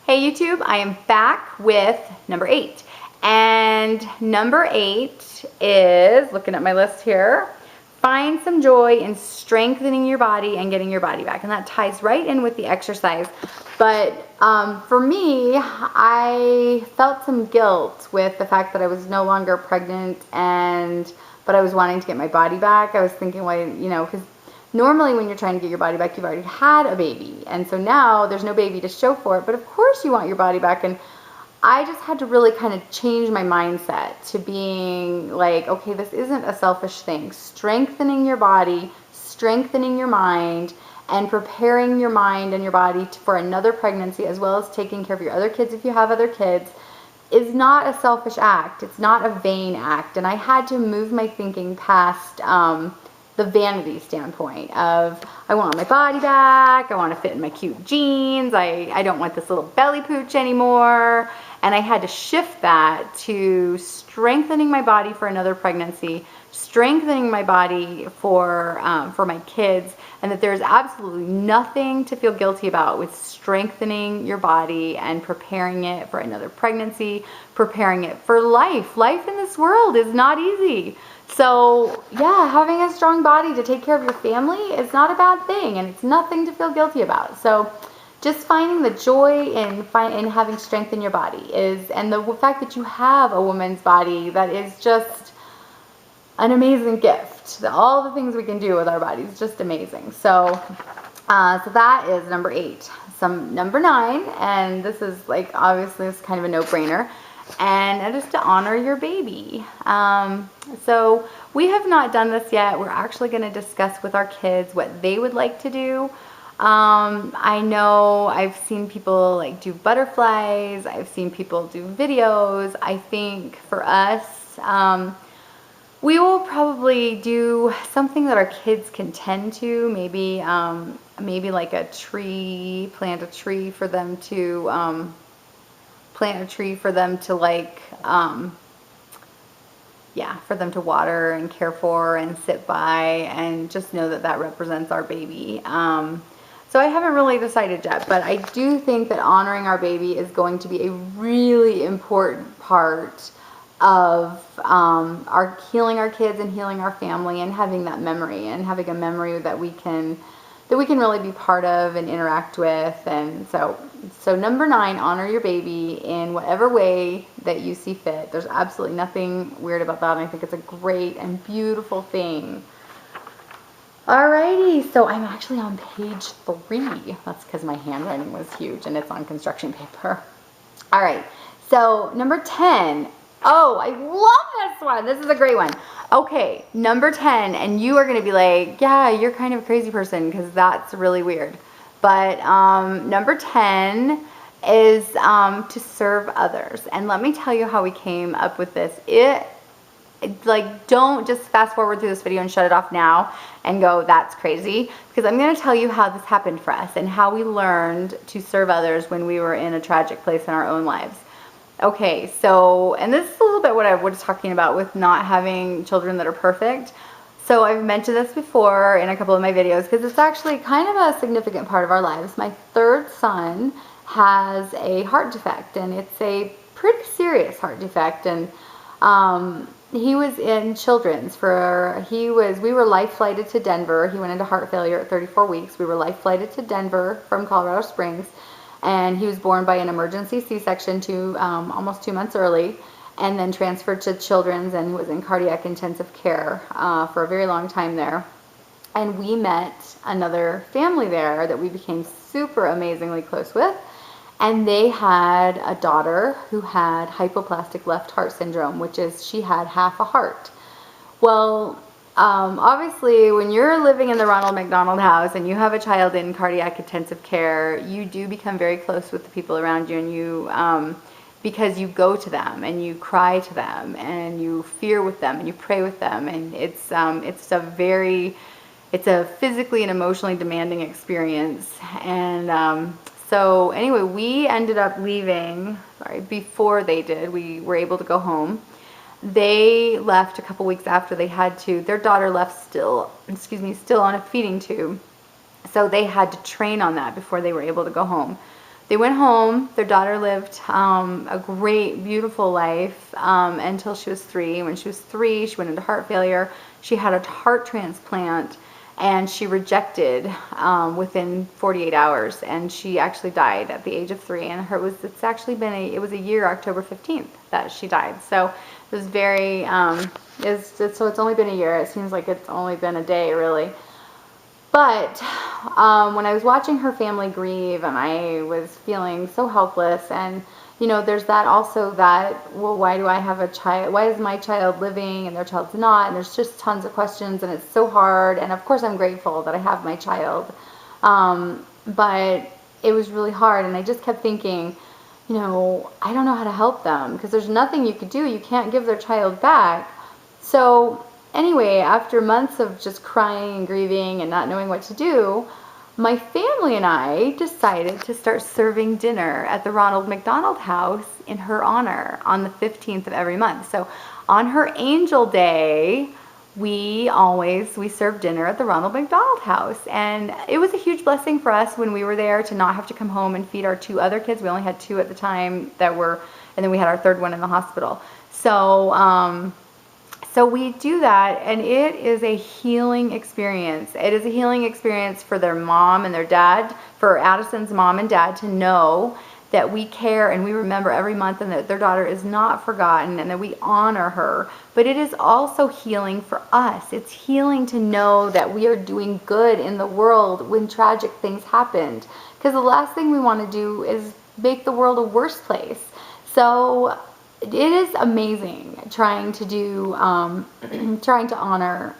Hey YouTube, I am back with number 8. And number 8 is, looking at my list here, find some joy in strengthening your body and getting your body back. And that ties right in with the exercise. But for me, I felt some guilt with the fact that I was no longer pregnant but I was wanting to get my body back. I was thinking, why, because normally when you're trying to get your body back, you've already had a baby. And so now there's no baby to show for it. But of course you want your body back. And I just had to really kind of change my mindset to being like, okay, this isn't a selfish thing. Strengthening your body, strengthening your mind, and preparing your mind and your body for another pregnancy, as well as taking care of your other kids if you have other kids, is not a selfish act. It's not a vain act. And I had to move my thinking past the vanity standpoint of, I want my body back, I want to fit in my cute jeans, I don't want this little belly pooch anymore. And I had to shift that to strengthening my body for another pregnancy, strengthening my body for my kids, and that there's absolutely nothing to feel guilty about with strengthening your body and preparing it for another pregnancy, preparing it for life. Life in this world is not easy. So yeah, having a strong body to take care of your family is not a bad thing, and it's nothing to feel guilty about. So just finding the joy in having strength in your body and the fact that you have a woman's body, that is just an amazing gift. All the things we can do with our bodies, just amazing. So that is number 8. Number 9, and this is like, obviously it's kind of a no-brainer, and that is to honor your baby. So we have not done this yet. We're actually going to discuss with our kids what they would like to do. I know I've seen people like do butterflies. I've seen people do videos. I think for us, we will probably do something that our kids can tend to. Maybe like a tree, plant a tree for them to like, for them to water and care for and sit by, and just know that that represents our baby. So I haven't really decided yet, but I do think that honoring our baby is going to be a really important part of our healing our kids and healing our family, and having that memory, and having a memory that we can really be part of and interact with. And so number 9, honor your baby in whatever way that you see fit. There's absolutely nothing weird about that, and I think it's a great and beautiful thing. Alrighty, so I'm actually on page 3. That's because my handwriting was huge and it's on construction paper. Alright, so number 10. Oh, I love this one. This is a great one. Okay, number 10, and you are going to be like, yeah, you're kind of a crazy person because that's really weird. But number 10 is to serve others. And let me tell you how we came up with this. Don't just fast forward through this video and shut it off now and go, that's crazy, because I'm going to tell you how this happened for us and how we learned to serve others when we were in a tragic place in our own lives. Okay, so, and this is a little bit what I was talking about with not having children that are perfect. So I've mentioned this before in a couple of my videos because it's actually kind of a significant part of our lives. My 3rd son has a heart defect, and it's a pretty serious heart defect, and he was in Children's we were life flighted to Denver. He went into heart failure at 34 weeks. We were life flighted to Denver from Colorado Springs, and he was born by an emergency C-section almost 2 months early, and then transferred to Children's and was in cardiac intensive care for a very long time there. And we met another family there that we became super amazingly close with. And they had a daughter who had hypoplastic left heart syndrome, which is she had half a heart. Well, obviously, when you're living in the Ronald McDonald House and you have a child in cardiac intensive care, you do become very close with the people around you, and you, because you go to them and you cry to them and you fear with them and you pray with them, and it's a physically and emotionally demanding experience. And so anyway, we ended up leaving, before they did. We were able to go home. They left a couple weeks after they had to. Their daughter left still on a feeding tube. So they had to train on that before they were able to go home. they went home. Their daughter lived a great, beautiful life until she was 3. When she was 3, she went into heart failure. She had a heart transplant, and she rejected within 48 hours, and she actually died at the age of 3. And it's actually been it was a year, October 15th, that she died. So it was very so it's only been a year. It seems like it's only been a day, really. But when I was watching her family grieve, and I was feeling so helpless, and there's that also that, well, why do I have a child? Why is my child living and their child's not? And there's just tons of questions, and it's so hard. And of course, I'm grateful that I have my child, but it was really hard, and I just kept thinking, I don't know how to help them, because there's nothing you could do. You can't give their child back. So anyway, after months of just crying and grieving and not knowing what to do, my family and I decided to start serving dinner at the Ronald McDonald House in her honor on the 15th of every month. So on her Angel Day, we serve dinner at the Ronald McDonald House. And it was a huge blessing for us when we were there to not have to come home and feed our 2 other kids. We only had 2 at the time and then we had our 3rd one in the hospital. So we do that, and it is a healing experience. It is a healing experience for their mom and their dad, for Addison's mom and dad, to know that we care and we remember every month, and that their daughter is not forgotten, and that we honor her. But it is also healing for us. It's healing to know that we are doing good in the world when tragic things happened. Because the last thing we want to do is make the world a worse place. So it is amazing trying to honor,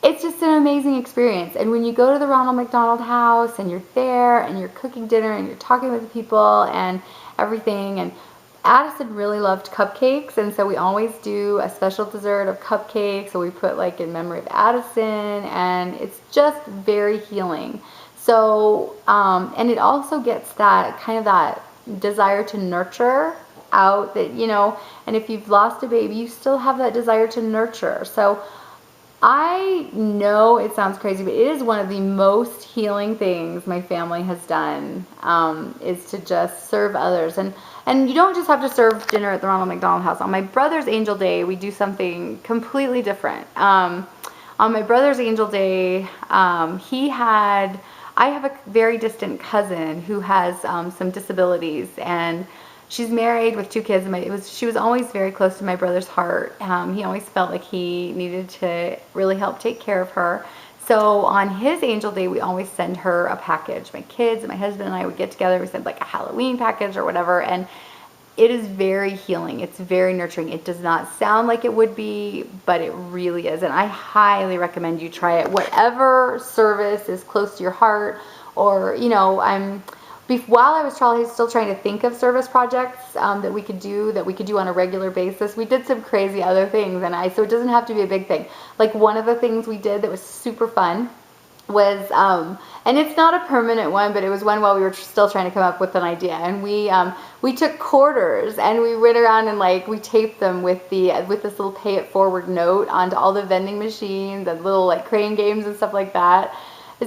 it's just an amazing experience. And when you go to the Ronald McDonald House and you're there and you're cooking dinner and you're talking with the people and everything, and Addison really loved cupcakes, and so we always do a special dessert of cupcakes, so we put like in memory of Addison, and it's just very healing. So, and it also gets that kind of that desire to nurture out, that and if you've lost a baby, you still have that desire to nurture. So I know it sounds crazy, but it is one of the most healing things my family has done, is to just serve others. And you don't just have to serve dinner at the Ronald McDonald House. On my brother's Angel Day, we do something completely different. On my brother's Angel Day, I have a very distant cousin who has some disabilities, and she's married with 2 kids. She was always very close to my brother's heart. He always felt like he needed to really help take care of her. So on his Angel Day, we always send her a package. My kids and my husband and I would get together. We send like a Halloween package or whatever, and it is very healing. It's very nurturing. It does not sound like it would be, but it really is. And I highly recommend you try it. Whatever service is close to your heart, or while I was still trying to think of service projects that we could do on a regular basis. We did some crazy other things, so it doesn't have to be a big thing. Like one of the things we did that was super fun was, and it's not a permanent one, but it was one while we were still trying to come up with an idea. And we took quarters and we went around and we taped them with this little pay it forward note onto all the vending machines and little crane games and stuff like that.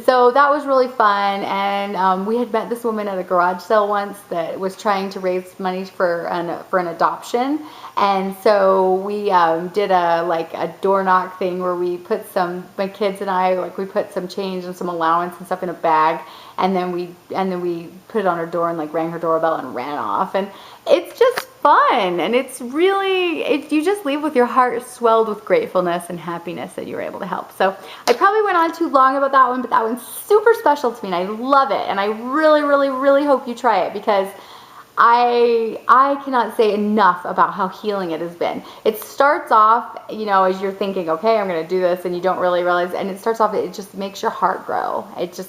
So that was really fun, and we had met this woman at a garage sale once that was trying to raise money for an adoption, and so we did a door knock thing where we put my kids and I, we put some change and some allowance and stuff in a bag, and then we put it on her door and rang her doorbell and ran off, and it's just fun, and it's really, you just leave with your heart swelled with gratefulness and happiness that you were able to help. So I probably went on too long about that one, but that one's super special to me, and I love it, and I really, really, really hope you try it, because I cannot say enough about how healing it has been. It starts off, as you're thinking, okay, I'm going to do this, and you don't really realize, and it starts off, it just makes your heart grow. It's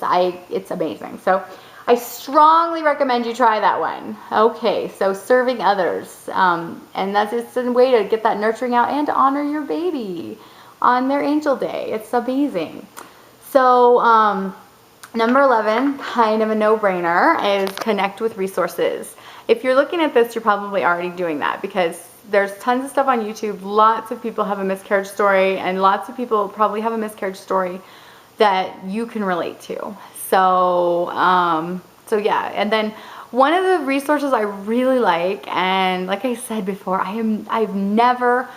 amazing. So I strongly recommend you try that one. Okay, so serving others, and that's just a way to get that nurturing out and to honor your baby on their Angel Day. It's amazing. So number 11, kind of a no-brainer, is connect with resources. If you're looking at this, you're probably already doing that, because there's tons of stuff on YouTube. Lots of people have a miscarriage story, and lots of people probably have a miscarriage story that you can relate to. So So yeah, and then one of the resources I really like, and like I said before, I've never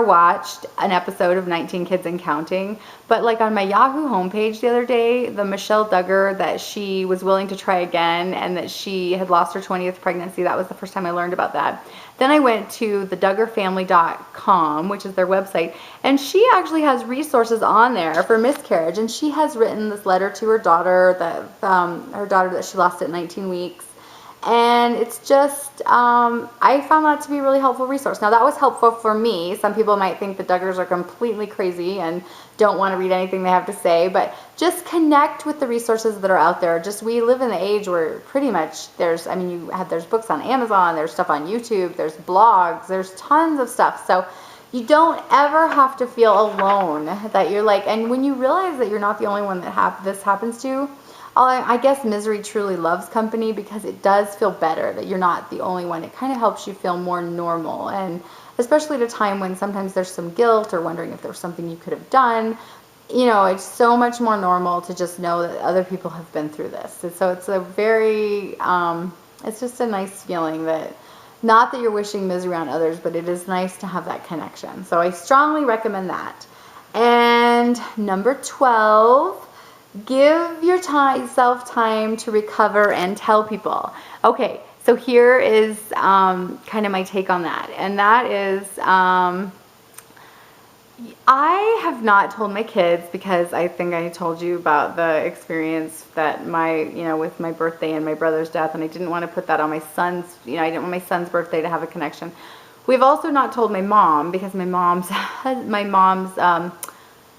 watched an episode of 19 Kids and Counting, but like on my Yahoo homepage the other day, the Michelle Duggar, that she was willing to try again and that she had lost her 20th pregnancy. That was the first time I learned about that. Then I went to the DuggarFamily.com, which is their website, and she actually has resources on there for miscarriage, and she has written this letter to her daughter that she lost at 19 weeks. And it's just, I found that to be a really helpful resource. Now, that was helpful for me. Some people might think the Duggars are completely crazy and don't want to read anything they have to say, but just connect with the resources that are out there. Just, we live in the age where pretty much there's books on Amazon, there's stuff on YouTube, there's blogs, there's tons of stuff. So you don't ever have to feel alone, that you're like, and when you realize that you're not the only one that this happens to, I guess misery truly loves company, because it does feel better that you're not the only one. It kind of helps you feel more normal, and especially at a time when sometimes there's some guilt or wondering if there was something you could have done. You know, it's so much more normal to just know that other people have been through this. And so it's a very, it's just a nice feeling that, not that you're wishing misery on others, but it is nice to have that connection. So I strongly recommend that. And number 12, give yourself time to recover and tell people. Okay, so here is kind of my take on that. And that is, I have not told my kids, because I think I told you about the experience that with my birthday and my brother's death, and I didn't want to put that on my son's, I didn't want my son's birthday to have a connection. We've also not told my mom, because my mom's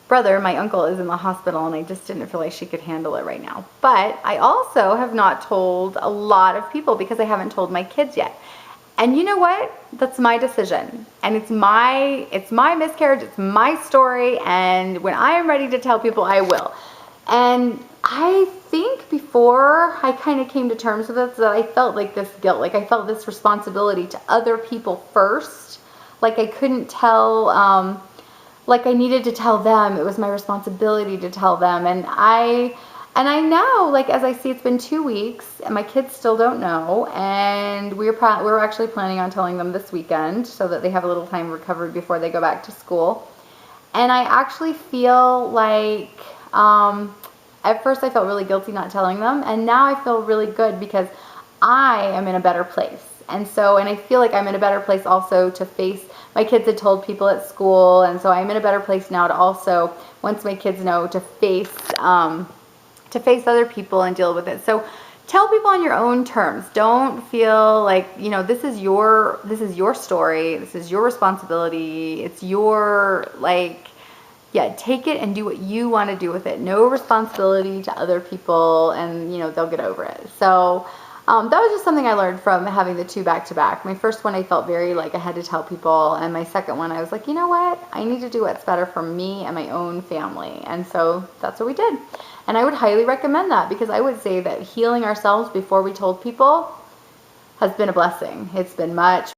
brother, my uncle, is in the hospital, and I just didn't feel like she could handle it right now. But I also have not told a lot of people, because I haven't told my kids yet. And you know what? That's my decision. And it's my miscarriage, it's my story, and when I am ready to tell people, I will. And I think before I kind of came to terms with it, that I felt like this guilt, like I felt this responsibility to other people first. Like I couldn't tell, like I needed to tell them. It was my responsibility to tell them. And I now, like, as I see, it's been 2 weeks and my kids still don't know. And we're actually planning on telling them this weekend, so that they have a little time recovery before they go back to school. And I actually feel like, at first I felt really guilty not telling them. And now I feel really good, because I am in a better place. And I feel like I'm in a better place also to face, my kids had told people at school, and so I'm in a better place now to also, once my kids know, to face other people and deal with it. So tell people on your own terms. Don't feel like, this is your story, this is your responsibility, it's your, take it and do what you want to do with it. No responsibility to other people, and they'll get over it. So that was just something I learned from having the 2 back-to-back. My first one, I felt very like I had to tell people. And my second one, I was like, you know what? I need to do what's better for me and my own family. And so that's what we did. And I would highly recommend that, because I would say that healing ourselves before we told people has been a blessing. It's been much